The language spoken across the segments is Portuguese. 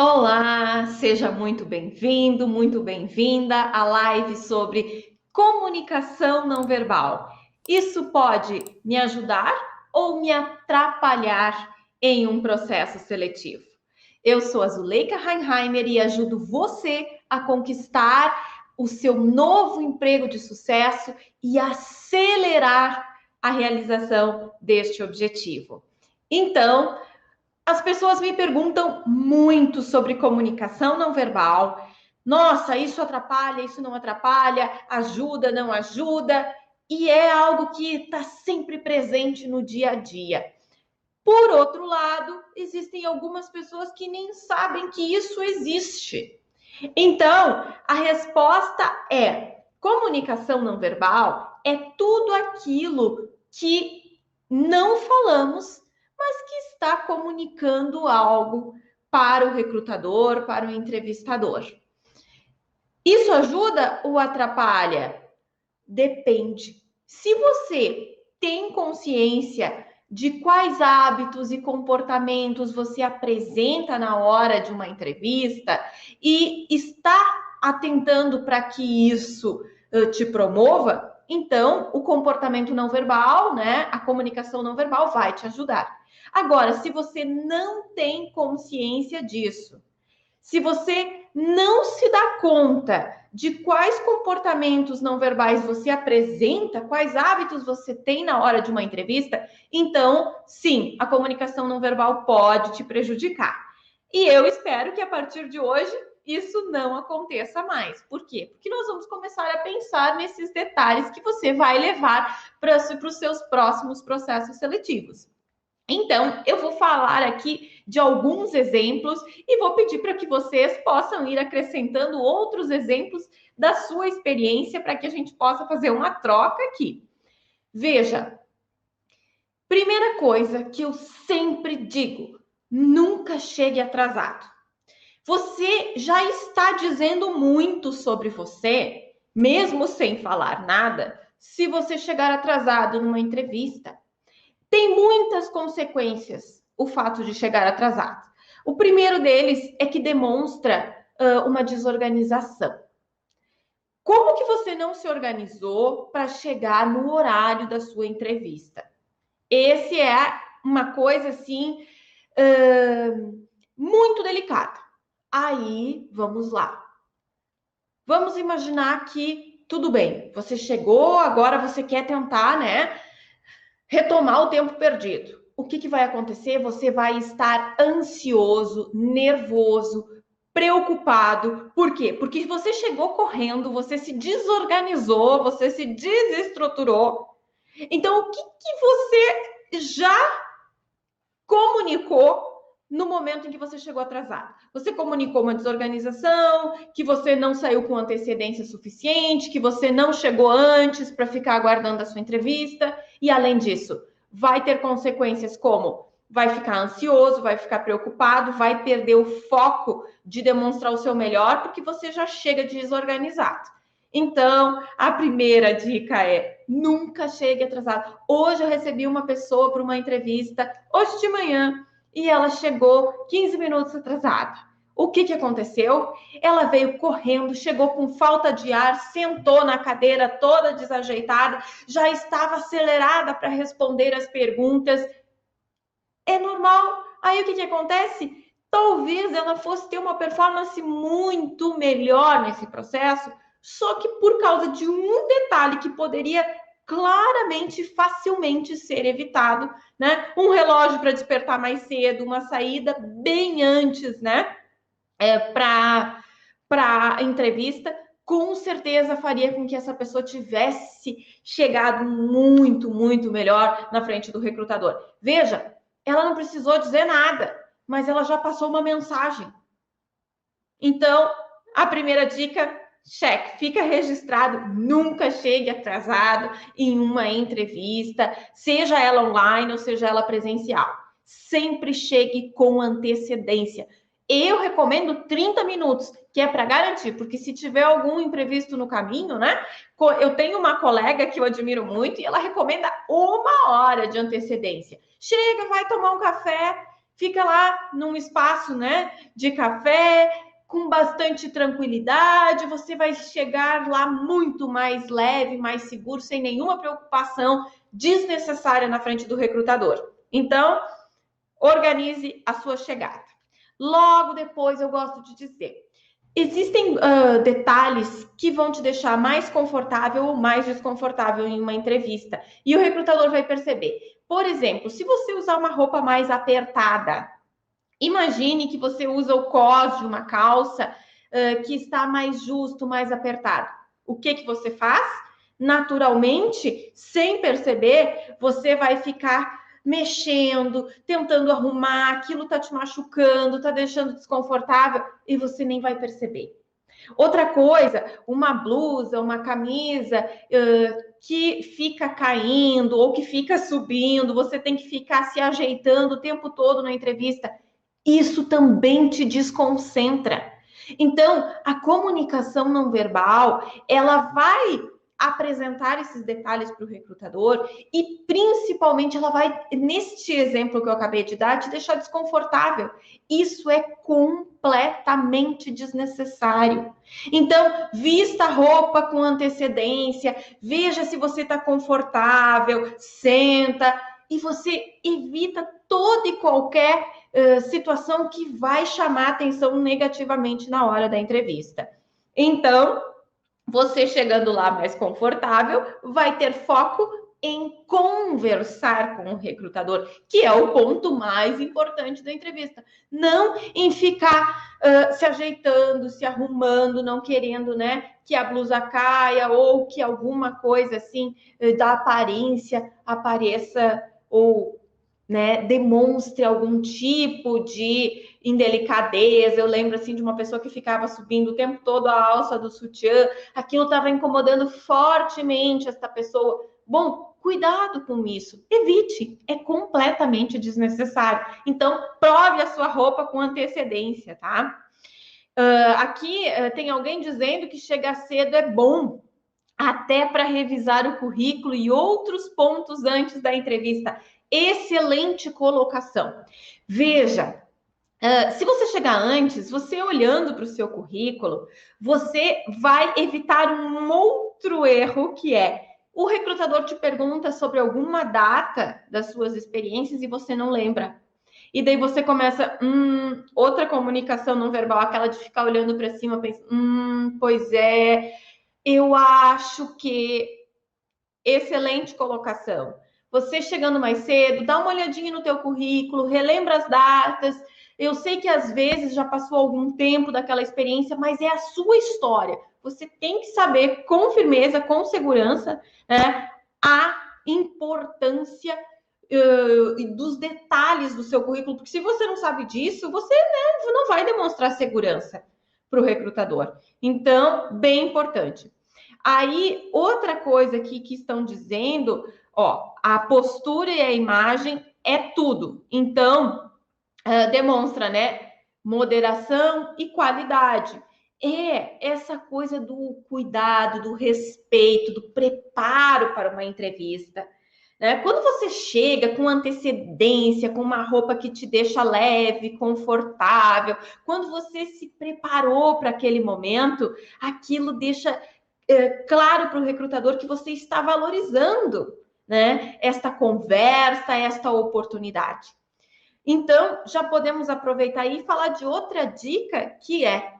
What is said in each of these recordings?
Olá, seja muito bem-vindo, muito bem-vinda à live sobre comunicação não verbal. Isso pode me ajudar ou me atrapalhar em um processo seletivo? Eu sou a Zuleika Reinheimer e ajudo você a conquistar o seu novo emprego de sucesso e acelerar a realização deste objetivo. Então, as pessoas me perguntam muito sobre comunicação não verbal. Nossa, isso atrapalha, isso não atrapalha, ajuda, não ajuda, e é algo que está sempre presente no dia a dia. Por outro lado, existem algumas pessoas que nem sabem que isso existe. Então, a resposta é: comunicação não verbal é tudo aquilo que não falamos, mas que está comunicando algo para o recrutador, para o entrevistador. Isso ajuda ou atrapalha? Depende. Se você tem consciência de quais hábitos e comportamentos você apresenta na hora de uma entrevista e está atentando para que isso te promova, então o comportamento não verbal, né, a comunicação não verbal vai te ajudar. Agora, se você não tem consciência disso, se você não se dá conta de quais comportamentos não verbais você apresenta, quais hábitos você tem na hora de uma entrevista, então, sim, a comunicação não verbal pode te prejudicar. E eu espero que a partir de hoje isso não aconteça mais. Por quê? Porque nós vamos começar a pensar nesses detalhes que você vai levar para os seus próximos processos seletivos. Então, eu vou falar aqui de alguns exemplos e vou pedir para que vocês possam ir acrescentando outros exemplos da sua experiência para que a gente possa fazer uma troca aqui. Veja, primeira coisa que eu sempre digo: nunca chegue atrasado. Você já está dizendo muito sobre você, mesmo sem falar nada, se você chegar atrasado numa entrevista. Tem muitas consequências o fato de chegar atrasado. O primeiro deles é que demonstra uma desorganização. Como que você não se organizou para chegar no horário da sua entrevista? Esse é uma coisa assim muito delicada. Aí, vamos lá. Vamos imaginar que tudo bem, você chegou, agora você quer tentar, né, retomar o tempo perdido. O que vai acontecer? Você vai estar ansioso, nervoso, preocupado. Por quê? Porque você chegou correndo, você se desorganizou, você se desestruturou. Então, o que você já comunicou no momento em que você chegou atrasado? Você comunicou uma desorganização, que você não saiu com antecedência suficiente, que você não chegou antes para ficar aguardando a sua entrevista, e além disso, vai ter consequências como vai ficar ansioso, vai ficar preocupado, vai perder o foco de demonstrar o seu melhor, porque você já chega desorganizado. Então, a primeira dica é: nunca chegue atrasado. Hoje eu recebi uma pessoa para uma entrevista, hoje de manhã, e ela chegou 15 minutos atrasada. O que aconteceu? Ela veio correndo, chegou com falta de ar, sentou na cadeira toda desajeitada, já estava acelerada para responder as perguntas. É normal. Aí o que acontece? Talvez ela fosse ter uma performance muito melhor nesse processo, só que por causa de um detalhe que poderia claramente, facilmente ser evitado, né? Um relógio para despertar mais cedo, uma saída bem antes, né? Para a entrevista, com certeza faria com que essa pessoa tivesse chegado muito, muito melhor na frente do recrutador. Veja, ela não precisou dizer nada, mas ela já passou uma mensagem. Então, a primeira dica, cheque, fica registrado, nunca chegue atrasado em uma entrevista, seja ela online ou seja ela presencial. Sempre chegue com antecedência. Eu recomendo 30 minutos, que é para garantir, porque se tiver algum imprevisto no caminho, né? Eu tenho uma colega que eu admiro muito e ela recomenda 1 hora de antecedência. Chega, vai tomar um café, fica lá num espaço, né, de café, com bastante tranquilidade, você vai chegar lá muito mais leve, mais seguro, sem nenhuma preocupação desnecessária na frente do recrutador. Então, organize a sua chegada. Logo depois, eu gosto de dizer, existem detalhes que vão te deixar mais confortável ou mais desconfortável em uma entrevista. E o recrutador vai perceber. Por exemplo, se você usar uma roupa mais apertada, imagine que você usa o cos de uma calça que está mais justo, mais apertado. O que você faz? Naturalmente, sem perceber, você vai ficar mexendo, tentando arrumar, aquilo tá te machucando, tá deixando desconfortável e você nem vai perceber. Outra coisa, uma blusa, uma camisa que fica caindo ou que fica subindo, você tem que ficar se ajeitando o tempo todo na entrevista. Isso também te desconcentra. Então, a comunicação não verbal, ela vai apresentar esses detalhes para o recrutador e, principalmente, ela vai, neste exemplo que eu acabei de dar, te deixar desconfortável. Isso é completamente desnecessário. Então, vista a roupa com antecedência, veja se você está confortável, senta, e você evita toda e qualquer situação que vai chamar atenção negativamente na hora da entrevista. Então, você chegando lá mais confortável, vai ter foco em conversar com o recrutador, que é o ponto mais importante da entrevista. Não em ficar se ajeitando, se arrumando, não querendo, né, que a blusa caia ou que alguma coisa assim da aparência apareça ou, né, demonstre algum tipo de indelicadeza. Eu lembro assim de uma pessoa que ficava subindo o tempo todo a alça do sutiã, aquilo estava incomodando fortemente esta pessoa. Bom, cuidado com isso, evite, é completamente desnecessário. Então, prove a sua roupa com antecedência, tá? Aqui tem alguém dizendo que chegar cedo é bom, até para revisar o currículo e outros pontos antes da entrevista. Excelente colocação. Veja, se você chegar antes, você olhando para o seu currículo, você vai evitar um outro erro, que é o recrutador te pergunta sobre alguma data das suas experiências e você não lembra. E daí você começa, outra comunicação não verbal, aquela de ficar olhando para cima, pensando, pois é, eu acho que... Excelente colocação. Você chegando mais cedo, dá uma olhadinha no teu currículo, relembra as datas. Eu sei que às vezes já passou algum tempo daquela experiência, mas é a sua história. Você tem que saber com firmeza, com segurança, né, a importância dos detalhes do seu currículo, porque se você não sabe disso, você, né, não vai demonstrar segurança para o recrutador. Então, bem importante. Aí, outra coisa aqui que estão dizendo, ó, a postura e a imagem é tudo. Então, demonstra, né, moderação e qualidade. É essa coisa do cuidado, do respeito, do preparo para uma entrevista. Né? Quando você chega com antecedência, com uma roupa que te deixa leve, confortável, quando você se preparou para aquele momento, aquilo deixa claro para o recrutador que você está valorizando, né, esta conversa, esta oportunidade. Então, já podemos aproveitar e falar de outra dica, que é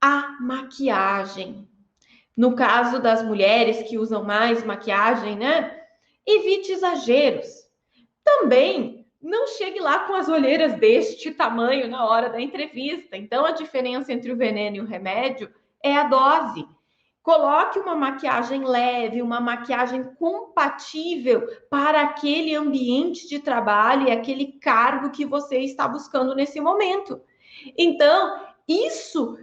a maquiagem. No caso das mulheres que usam mais maquiagem, né, evite exageros. Também não chegue lá com as olheiras deste tamanho na hora da entrevista. Então, a diferença entre o veneno e o remédio é a dose. Coloque uma maquiagem leve, uma maquiagem compatível para aquele ambiente de trabalho e aquele cargo que você está buscando nesse momento. Então, isso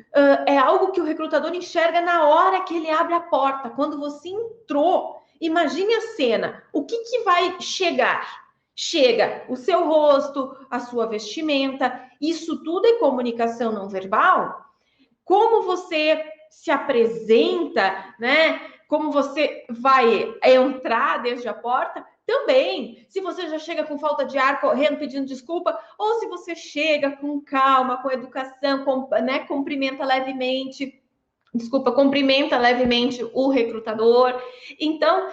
é algo que o recrutador enxerga na hora que ele abre a porta. Quando você entrou, imagine a cena. O que vai chegar? Chega o seu rosto, a sua vestimenta. Isso tudo é comunicação não verbal. Como você se apresenta, né? Como você vai entrar desde a porta, Também, se você já chega com falta de ar, correndo, pedindo desculpa, ou se você chega com calma, com educação, cumprimenta levemente, cumprimenta levemente o recrutador. Então,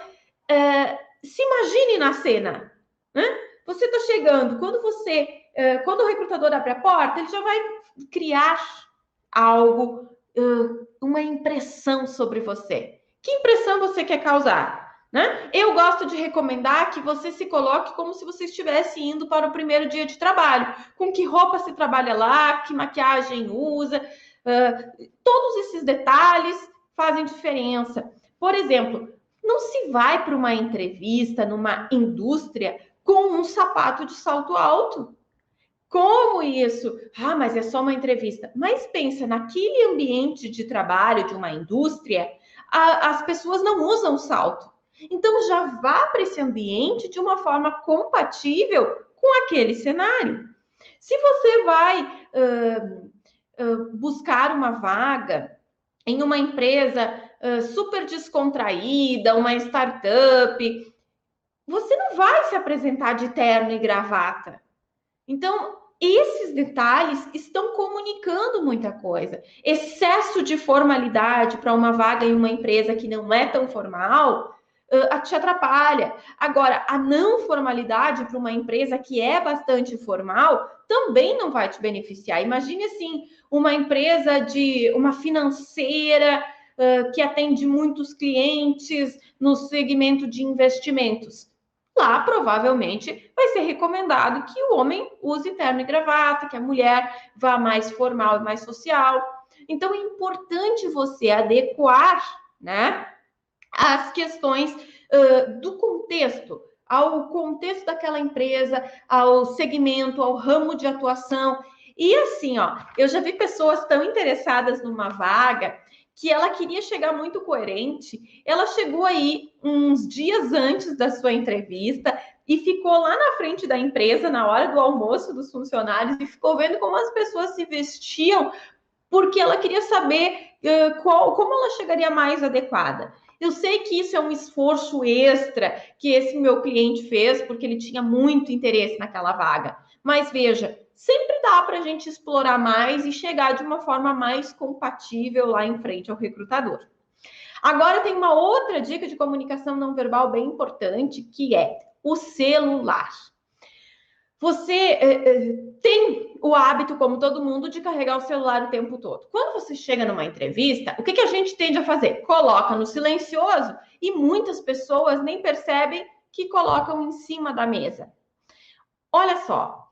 se imagine na cena, né? Você está chegando, quando o recrutador abre a porta, ele já vai criar algo, uma impressão sobre você. Que impressão você quer causar? Né? Eu gosto de recomendar que você se coloque como se você estivesse indo para o primeiro dia de trabalho. Com que roupa se trabalha lá, que maquiagem usa, todos esses detalhes fazem diferença. Por exemplo, não se vai para uma entrevista numa indústria com um sapato de salto alto. Como isso? Ah, mas é só uma entrevista. Mas pensa, naquele ambiente de trabalho de uma indústria, as pessoas não usam salto. Então já vá para esse ambiente de uma forma compatível com aquele cenário. Se você vai buscar uma vaga em uma empresa super descontraída, uma startup, você não vai se apresentar de terno e gravata. Então, esses detalhes estão comunicando muita coisa. Excesso de formalidade para uma vaga em uma empresa que não é tão formal te atrapalha. Agora, a não formalidade para uma empresa que é bastante formal também não vai te beneficiar. Imagine assim, uma empresa uma financeira que atende muitos clientes no segmento de investimentos. Lá, provavelmente, vai ser recomendado que o homem use terno e gravata, que a mulher vá mais formal e mais social. Então, é importante você adequar, né, as questões do contexto, ao contexto daquela empresa, ao segmento, ao ramo de atuação. E assim, ó, eu já vi pessoas tão interessadas numa vaga que ela queria chegar muito coerente. Ela chegou aí uns dias antes da sua entrevista e ficou lá na frente da empresa na hora do almoço dos funcionários e ficou vendo como as pessoas se vestiam, porque ela queria saber como ela chegaria mais adequada. Eu sei que isso é um esforço extra que esse meu cliente fez, porque ele tinha muito interesse naquela vaga. Mas veja, sempre dá para a gente explorar mais e chegar de uma forma mais compatível lá em frente ao recrutador. Agora tem uma outra dica de comunicação não verbal bem importante, que é o celular. Você tem o hábito, como todo mundo, de carregar o celular o tempo todo. Quando você chega numa entrevista, o que a gente tende a fazer? Coloca no silencioso e muitas pessoas nem percebem que colocam em cima da mesa. Olha só,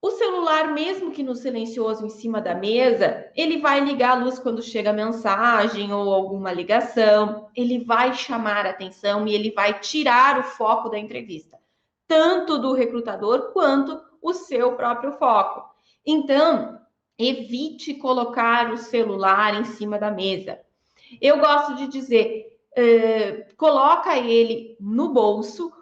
o celular, mesmo que no silencioso em cima da mesa, ele vai ligar a luz quando chega a mensagem ou alguma ligação, ele vai chamar a atenção e ele vai tirar o foco da entrevista, tanto do recrutador quanto o seu próprio foco. Então, evite colocar o celular em cima da mesa. Eu gosto de dizer, coloca ele no bolso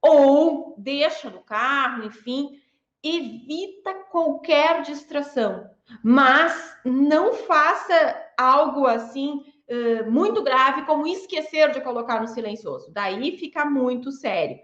ou deixa no carro, enfim, evita qualquer distração, mas não faça algo assim muito grave como esquecer de colocar no silencioso. Daí fica muito sério.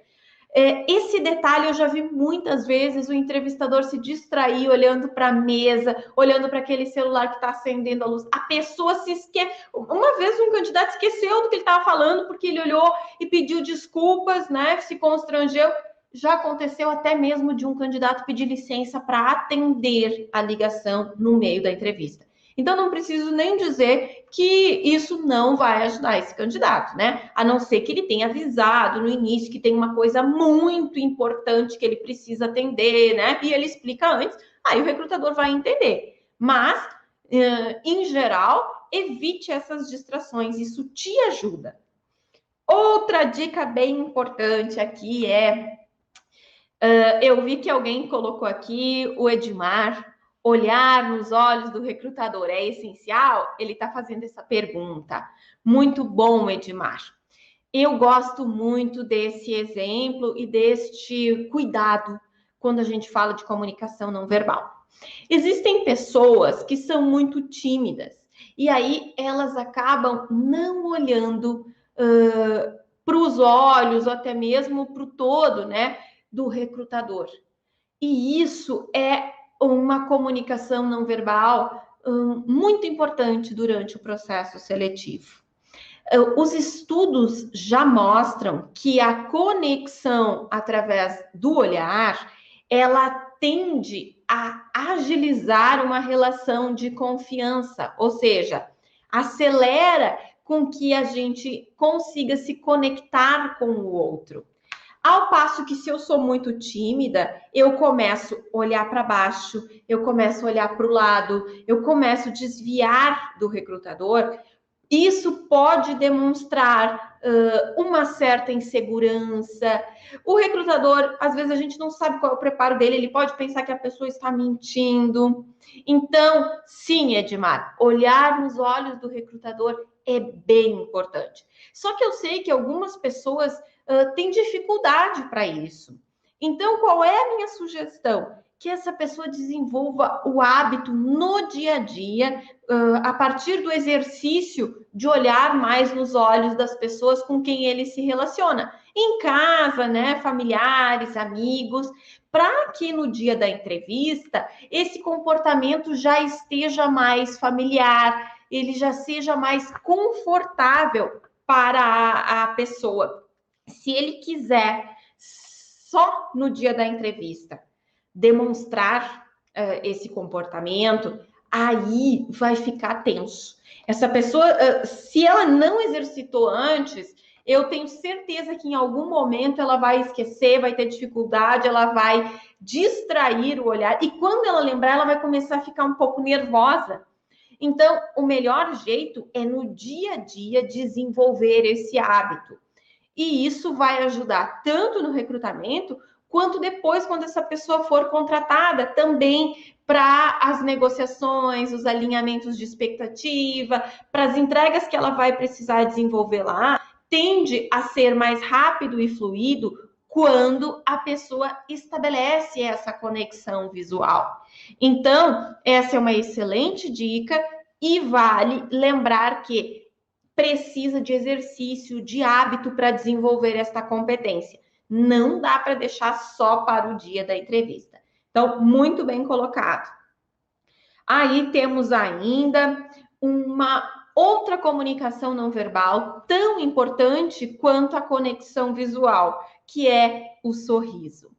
Esse detalhe eu já vi muitas vezes o entrevistador se distrair olhando para a mesa, olhando para aquele celular que está acendendo a luz. A pessoa se esquece. Uma vez um candidato esqueceu do que ele estava falando porque ele olhou e pediu desculpas, né? Se constrangeu. Já aconteceu até mesmo de um candidato pedir licença para atender a ligação no meio da entrevista. Então, não preciso nem dizer que isso não vai ajudar esse candidato, né? A não ser que ele tenha avisado no início que tem uma coisa muito importante que ele precisa atender, né? E ele explica antes, aí o recrutador vai entender. Mas, em geral, evite essas distrações, isso te ajuda. Outra dica bem importante aqui eu vi que alguém colocou aqui, o Edmar, olhar nos olhos do recrutador é essencial? Ele está fazendo essa pergunta. Muito bom, Edmar. Eu gosto muito desse exemplo e deste cuidado quando a gente fala de comunicação não verbal. Existem pessoas que são muito tímidas e aí elas acabam não olhando para os olhos, ou até mesmo para o todo, né, do recrutador. E isso é uma comunicação não verbal muito importante durante o processo seletivo. Os estudos já mostram que a conexão através do olhar, ela tende a agilizar uma relação de confiança, ou seja, acelera com que a gente consiga se conectar com o outro. Ao passo que se eu sou muito tímida, eu começo a olhar para baixo, eu começo a olhar para o lado, eu começo a desviar do recrutador. Isso pode demonstrar uma certa insegurança. O recrutador, às vezes, a gente não sabe qual é o preparo dele, ele pode pensar que a pessoa está mentindo. Então, sim, Edmar, olhar nos olhos do recrutador é bem importante. Só que eu sei que algumas pessoas têm dificuldade para isso. Então, qual é a minha sugestão? Que essa pessoa desenvolva o hábito no dia a dia, a partir do exercício de olhar mais nos olhos das pessoas com quem ele se relaciona. Em casa, né, familiares, amigos, para que no dia da entrevista esse comportamento já esteja mais familiar, ele já seja mais confortável para a pessoa. Se ele quiser só no dia da entrevista demonstrar esse comportamento, aí vai ficar tenso. Essa pessoa, se ela não exercitou antes, eu tenho certeza que em algum momento ela vai esquecer, vai ter dificuldade, ela vai distrair o olhar, e quando ela lembrar, ela vai começar a ficar um pouco nervosa. Então, o melhor jeito é no dia a dia desenvolver esse hábito. E isso vai ajudar tanto no recrutamento, quanto depois, quando essa pessoa for contratada, também para as negociações, os alinhamentos de expectativa, para as entregas que ela vai precisar desenvolver lá, tende a ser mais rápido e fluido quando a pessoa estabelece essa conexão visual. Então, essa é uma excelente dica e vale lembrar que precisa de exercício, de hábito para desenvolver esta competência. Não dá para deixar só para o dia da entrevista. Então, muito bem colocado. Aí temos ainda uma outra comunicação não verbal tão importante quanto a conexão visual, que é o sorriso.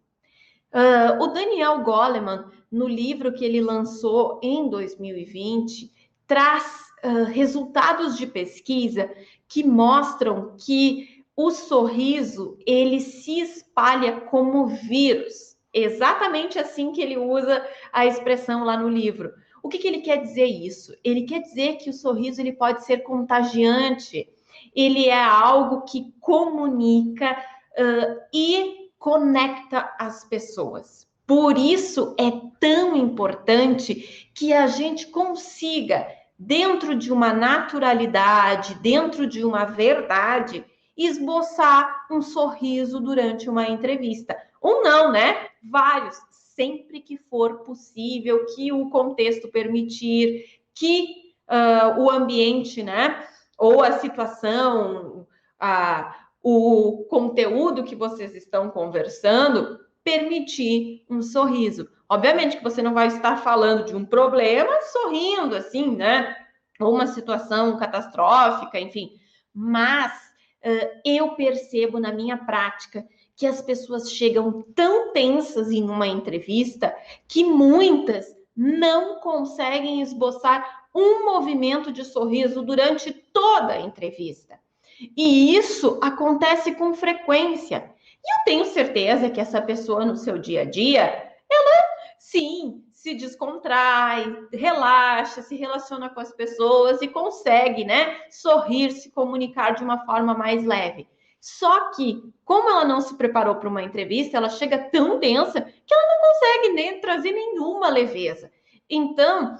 O Daniel Goleman, no livro que ele lançou em 2020, traz resultados de pesquisa que mostram que o sorriso, ele se espalha como vírus. Exatamente assim que ele usa a expressão lá no livro. O que ele quer dizer isso? Ele quer dizer que o sorriso ele pode ser contagiante. Ele é algo que comunica e conecta as pessoas. Por isso é tão importante que a gente consiga, dentro de uma naturalidade, dentro de uma verdade, esboçar um sorriso durante uma entrevista. Ou não, né? Vários, sempre que for possível, que o contexto permitir, que o ambiente, né? Ou a situação, o conteúdo que vocês estão conversando, permitir um sorriso. Obviamente que você não vai estar falando de um problema sorrindo, assim, né? Ou uma situação catastrófica, enfim. Mas eu percebo na minha prática que as pessoas chegam tão tensas em uma entrevista que muitas não conseguem esboçar um movimento de sorriso durante toda a entrevista. E isso acontece com frequência. E eu tenho certeza que essa pessoa no seu dia a dia, ela sim se descontrai, relaxa, se relaciona com as pessoas e consegue, né, sorrir, se comunicar de uma forma mais leve. Só que, como ela não se preparou para uma entrevista, ela chega tão tensa que ela não consegue nem trazer nenhuma leveza. Então,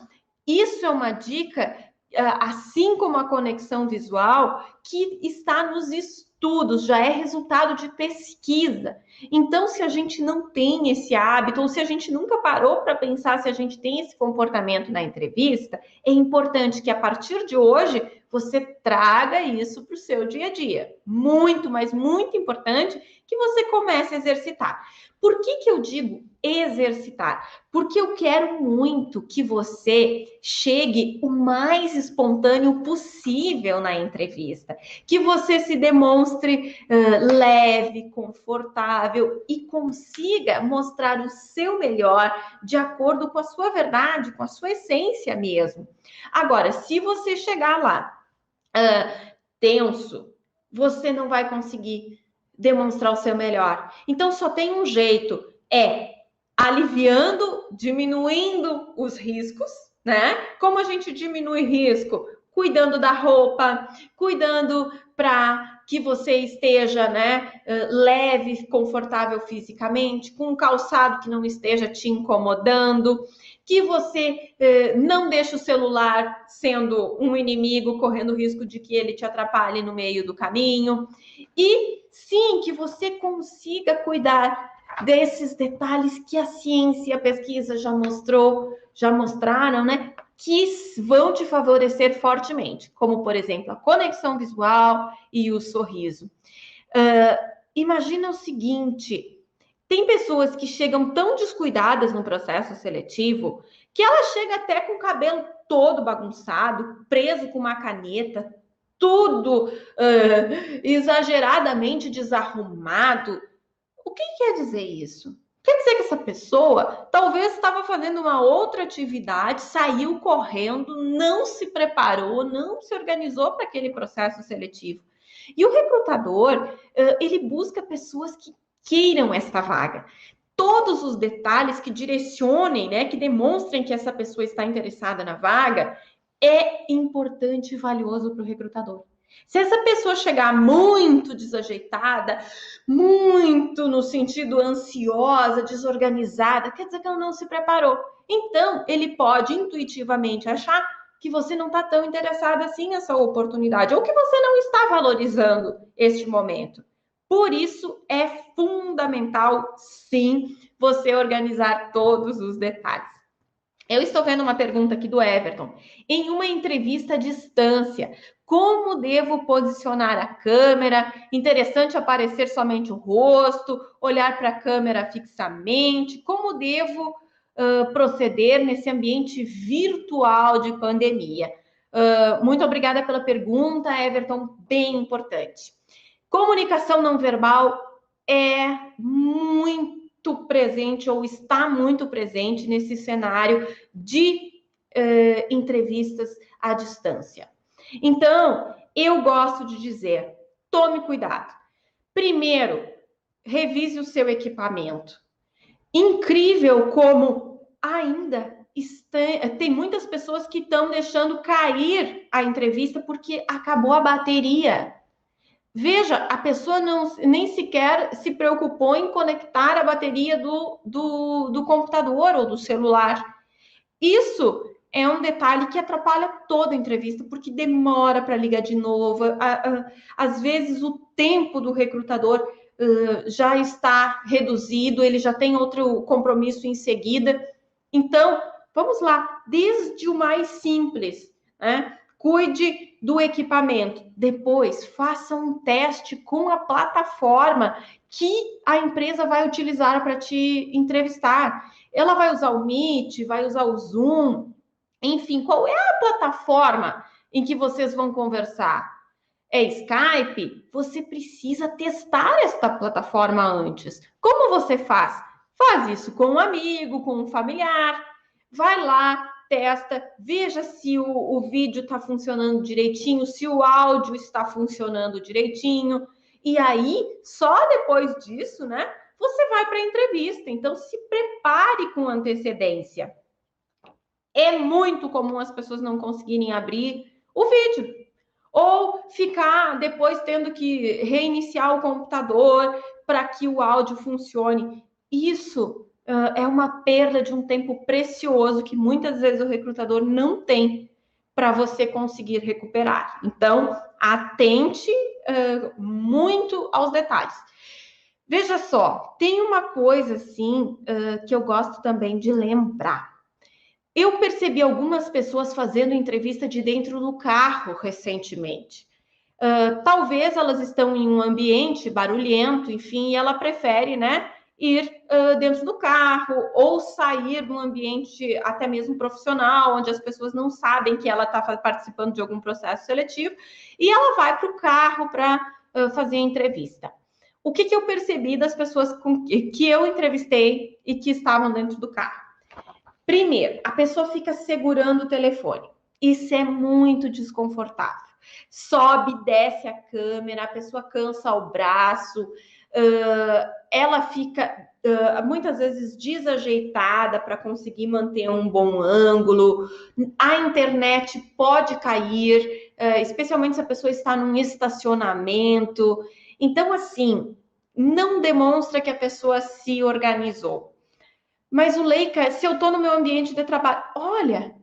isso é uma dica, assim como a conexão visual, que está nos estudos, já é resultado de pesquisa. Então, se a gente não tem esse hábito, ou se a gente nunca parou para pensar se a gente tem esse comportamento na entrevista, é importante que a partir de hoje você traga isso para o seu dia a dia. Muito, mas muito importante que você comece a exercitar. Por que eu digo exercitar? Porque eu quero muito que você chegue o mais espontâneo possível na entrevista, que você se demonstre leve, confortável e consiga mostrar o seu melhor de acordo com a sua verdade, com a sua essência mesmo. Agora, se você chegar lá tenso, você não vai conseguir demonstrar o seu melhor. Então, só tem um jeito, aliviando, diminuindo os riscos, né? Como a gente diminui risco? Cuidando da roupa, cuidando para que você esteja, né, leve, confortável fisicamente, com um calçado que não esteja te incomodando, que você não deixe o celular sendo um inimigo, correndo o risco de que ele te atrapalhe no meio do caminho. E sim, que você consiga cuidar desses detalhes que a ciência e a pesquisa já mostraram, né? Que vão te favorecer fortemente, como, por exemplo, a conexão visual e o sorriso. Imagina o seguinte, tem pessoas que chegam tão descuidadas no processo seletivo que ela chega até com o cabelo todo bagunçado, preso com uma caneta, tudo exageradamente desarrumado. O que quer dizer isso? Quer dizer que essa pessoa talvez estava fazendo uma outra atividade, saiu correndo, não se preparou, não se organizou para aquele processo seletivo. E o recrutador, ele busca pessoas que queiram esta vaga. Todos os detalhes que direcionem, né, que demonstrem que essa pessoa está interessada na vaga, é importante e valioso para o recrutador. Se essa pessoa chegar muito desajeitada, muito no sentido ansiosa, desorganizada, quer dizer que ela não se preparou. Então, ele pode intuitivamente achar que você não está tão interessada assim nessa oportunidade, ou que você não está valorizando este momento. Por isso, é fundamental, sim, você organizar todos os detalhes. Eu estou vendo uma pergunta aqui do Everton. Em uma entrevista à distância, como devo posicionar a câmera? Interessante aparecer somente o rosto, olhar para a câmera fixamente. Como devo proceder nesse ambiente virtual de pandemia? Muito obrigada pela pergunta, Everton, bem importante. Comunicação não verbal é muito presente ou está muito presente nesse cenário de entrevistas à distância. Então, eu gosto de dizer, tome cuidado. Primeiro, revise o seu equipamento. Incrível como ainda tem muitas pessoas que estão deixando cair a entrevista porque acabou a bateria. Veja, a pessoa nem sequer se preocupou em conectar a bateria do computador ou do celular. Isso é um detalhe que atrapalha toda a entrevista, porque demora para ligar de novo. Às vezes, o tempo do recrutador já está reduzido, ele já tem outro compromisso em seguida. Então, vamos lá, desde o mais simples, né? Cuide do equipamento. Depois, faça um teste com a plataforma que a empresa vai utilizar para te entrevistar. Ela vai usar o Meet, vai usar o Zoom, enfim, qual é a plataforma em que vocês vão conversar? É Skype? Você precisa testar esta plataforma antes. Como você faz? Faz isso com um amigo, com um familiar. Vai lá, testa, veja se o vídeo está funcionando direitinho, se o áudio está funcionando direitinho. E aí, só depois disso, né, você vai para a entrevista. Então, se prepare com antecedência. É muito comum as pessoas não conseguirem abrir o vídeo. Ou ficar depois tendo que reiniciar o computador para que o áudio funcione. Isso é uma perda de um tempo precioso que muitas vezes o recrutador não tem para você conseguir recuperar. Então, atente muito aos detalhes. Veja só, tem uma coisa assim que eu gosto também de lembrar. Eu percebi algumas pessoas fazendo entrevista de dentro do carro recentemente. Talvez elas estão em um ambiente barulhento, enfim, e ela prefere, né, ir dentro do carro ou sair de um ambiente até mesmo profissional, onde as pessoas não sabem que ela está participando de algum processo seletivo, e ela vai para o carro para fazer a entrevista. O que eu percebi das pessoas que eu entrevistei e que estavam dentro do carro? Primeiro, a pessoa fica segurando o telefone. Isso é muito desconfortável. Sobe, desce a câmera, a pessoa cansa o braço, ela fica muitas vezes desajeitada para conseguir manter um bom ângulo. A internet pode cair, especialmente se a pessoa está num estacionamento. Então, assim, não demonstra que a pessoa se organizou. Mas o Leica, se eu estou no meu ambiente de trabalho, olha,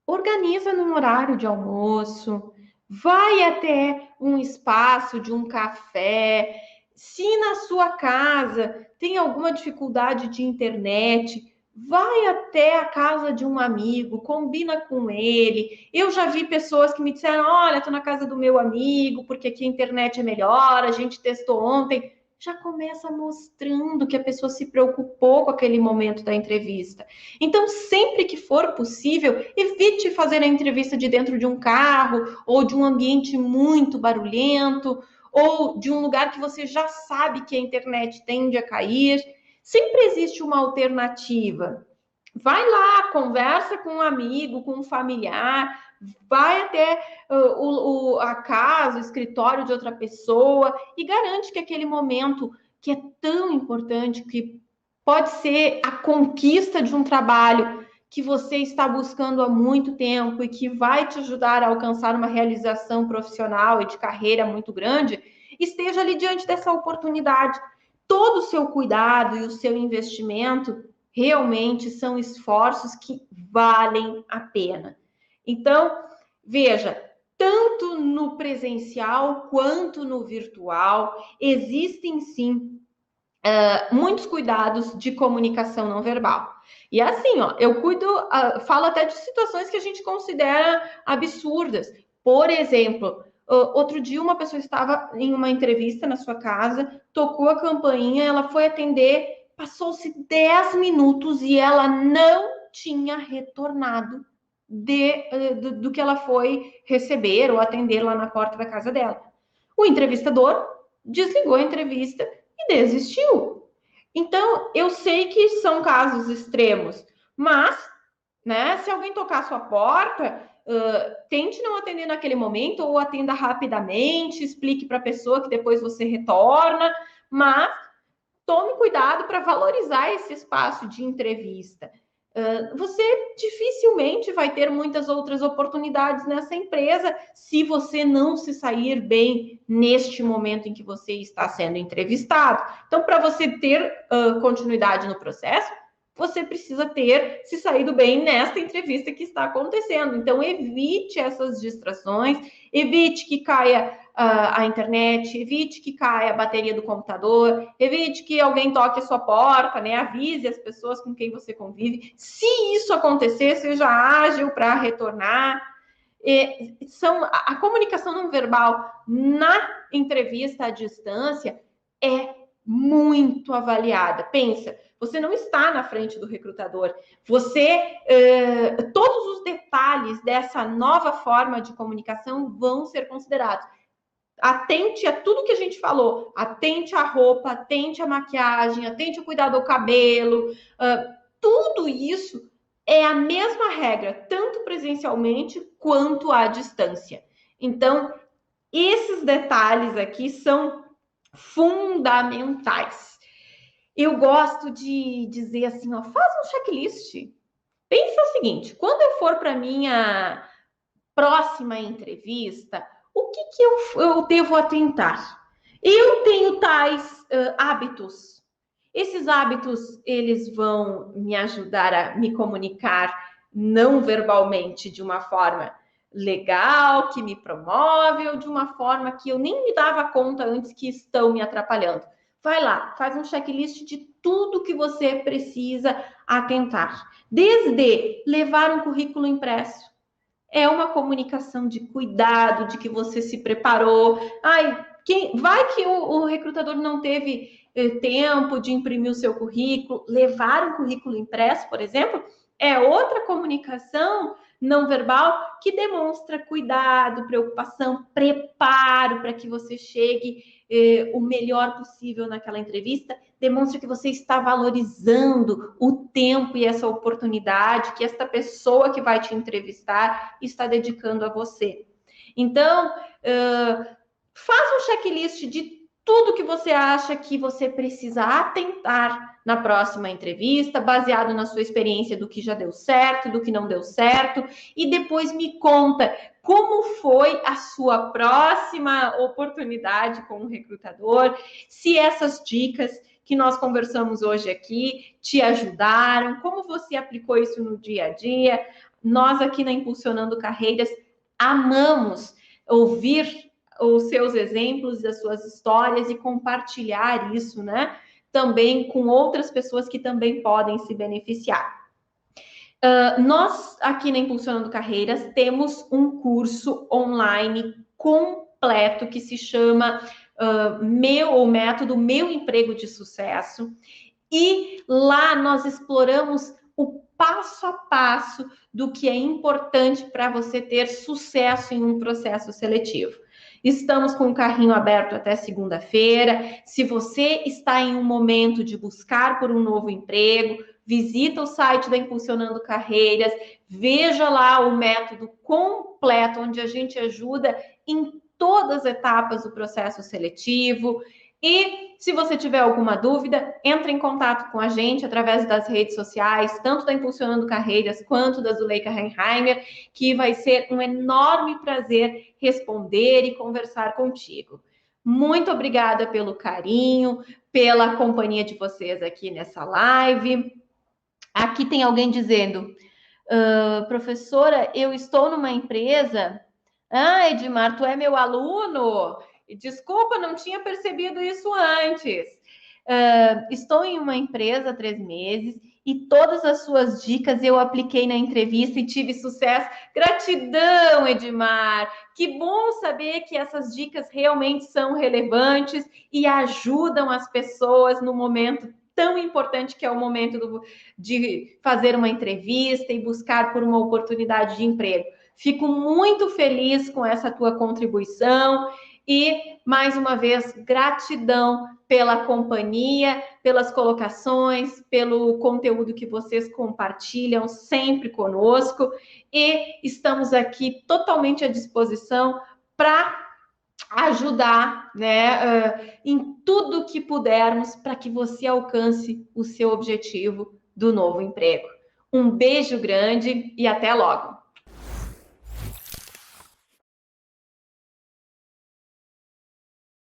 organiza num horário de almoço, vai até um espaço de um café. Se na sua casa tem alguma dificuldade de internet, vai até a casa de um amigo, combina com ele. Eu já vi pessoas que me disseram: olha, estou na casa do meu amigo, porque aqui a internet é melhor, a gente testou ontem. Já começa mostrando que a pessoa se preocupou com aquele momento da entrevista. Então, sempre que for possível, evite fazer a entrevista de dentro de um carro ou de um ambiente muito barulhento ou de um lugar que você já sabe que a internet tende a cair. Sempre existe uma alternativa. Vai lá, conversa com um amigo, com um familiar, vai até a casa, o escritório de outra pessoa e garante que aquele momento que é tão importante, que pode ser a conquista de um trabalho que você está buscando há muito tempo e que vai te ajudar a alcançar uma realização profissional e de carreira muito grande, esteja ali diante dessa oportunidade. Todo o seu cuidado e o seu investimento realmente são esforços que valem a pena. Então, veja, tanto no presencial quanto no virtual, existem sim muitos cuidados de comunicação não verbal. E assim, ó, eu falo até de situações que a gente considera absurdas. Por exemplo, outro dia uma pessoa estava em uma entrevista na sua casa, tocou a campainha, ela foi atender, passou-se 10 minutos e ela não tinha retornado do que ela foi receber ou atender lá na porta da casa dela. O entrevistador desligou a entrevista e desistiu. Então, eu sei que são casos extremos, mas, né, se alguém tocar a sua porta, tente não atender naquele momento ou atenda rapidamente, explique para a pessoa que depois você retorna, mas tome cuidado para valorizar esse espaço de entrevista. Você dificilmente vai ter muitas outras oportunidades nessa empresa se você não se sair bem neste momento em que você está sendo entrevistado. Então, para você ter continuidade no processo, você precisa ter se saído bem nesta entrevista que está acontecendo. Então, evite essas distrações, evite que caia a internet, evite que caia a bateria do computador, evite que alguém toque a sua porta, né? Avise as pessoas com quem você convive. Se isso acontecer, seja ágil para retornar. A comunicação não verbal na entrevista à distância é muito avaliada. Pensa, você não está na frente do recrutador. Todos os detalhes dessa nova forma de comunicação vão ser considerados. Atente a tudo que a gente falou. Atente à roupa, atente à maquiagem, atente ao cuidado do cabelo. Tudo isso é a mesma regra, tanto presencialmente quanto à distância. Então, esses detalhes aqui são fundamentais. Eu gosto de dizer assim, ó, faz um checklist. Pensa o seguinte, quando eu for para minha próxima entrevista, o que eu devo atentar? Eu tenho tais hábitos. Esses hábitos, eles vão me ajudar a me comunicar não verbalmente de uma forma legal, que me promove, ou de uma forma que eu nem me dava conta antes que estão me atrapalhando. Vai lá, faz um checklist de tudo que você precisa atentar. Desde levar um currículo impresso. É uma comunicação de cuidado, de que você se preparou. Ai, vai que o recrutador não teve tempo de imprimir o seu currículo, levar um currículo impresso, por exemplo, é outra comunicação não verbal que demonstra cuidado, preocupação, preparo para que você chegue o melhor possível naquela entrevista, demonstra que você está valorizando o tempo e essa oportunidade que esta pessoa que vai te entrevistar está dedicando a você. Então, faz um checklist de tudo que você acha que você precisa atentar na próxima entrevista, baseado na sua experiência do que já deu certo, do que não deu certo, e depois me conta como foi a sua próxima oportunidade com o recrutador, se essas dicas que nós conversamos hoje aqui te ajudaram, como você aplicou isso no dia a dia. Nós aqui na Impulsionando Carreiras amamos ouvir os seus exemplos, as suas histórias e compartilhar isso, né? Também com outras pessoas que também podem se beneficiar. Nós, aqui na Impulsionando Carreiras, temos um curso online completo que se chama o método Meu Emprego de Sucesso. E lá nós exploramos o passo a passo do que é importante para você ter sucesso em um processo seletivo. Estamos com o carrinho aberto até segunda-feira. Se você está em um momento de buscar por um novo emprego, visita o site da Impulsionando Carreiras, veja lá o método completo, onde a gente ajuda em todas as etapas do processo seletivo. E se você tiver alguma dúvida, entre em contato com a gente através das redes sociais, tanto da Impulsionando Carreiras quanto da Zuleika Reinheimer, que vai ser um enorme prazer responder e conversar contigo. Muito obrigada pelo carinho, pela companhia de vocês aqui nessa live. Aqui tem alguém dizendo, professora, eu estou numa empresa. Ah, Edmar, tu é meu aluno? Desculpa, não tinha percebido isso antes. Estou em uma empresa há 3 meses e todas as suas dicas eu apliquei na entrevista e tive sucesso. Gratidão, Edmar. Que bom saber que essas dicas realmente são relevantes e ajudam as pessoas no momento tão importante que é o momento de fazer uma entrevista e buscar por uma oportunidade de emprego. Fico muito feliz com essa tua contribuição e, mais uma vez, gratidão pela companhia, pelas colocações, pelo conteúdo que vocês compartilham sempre conosco e estamos aqui totalmente à disposição para ajudar, né, em tudo que pudermos para que você alcance o seu objetivo do novo emprego. Um beijo grande e até logo!